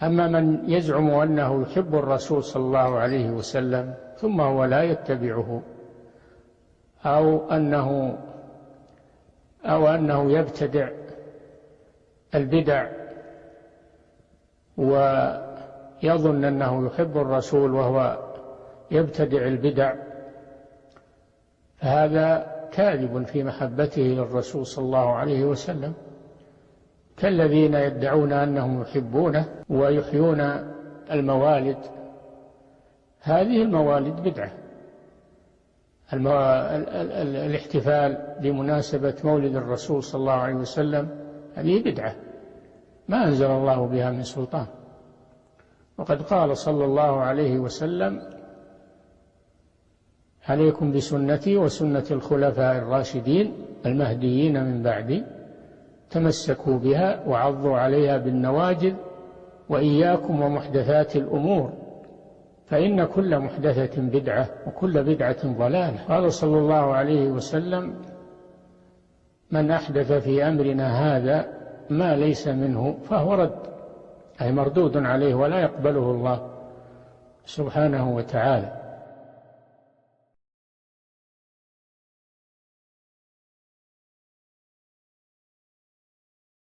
أما من يزعم أنه يحب الرسول صلى الله عليه وسلم ثم هو لا يتبعه، أو أنه يبتدع البدع ويظن أنه يحب الرسول وهو يبتدع البدع، فهذا كاذب في محبته للرسول صلى الله عليه وسلم، كالذين يدعون أنهم يحبونه ويحيون الموالد. هذه الموالد بدعة، الاحتفال بمناسبة مولد الرسول صلى الله عليه وسلم هذه بدعة ما أنزل الله بها من سلطان. وقد قال صلى الله عليه وسلم: عليكم بسنتي وسنة الخلفاء الراشدين المهديين من بعدي، تمسكوا بها وعضوا عليها بالنواجذ، وإياكم ومحدثات الأمور، فإن كل محدثة بدعة وكل بدعة ضلالة. قال صلى الله عليه وسلم: من أحدث في أمرنا هذا ما ليس منه فهو رد، أي مردود عليه ولا يقبله الله سبحانه وتعالى.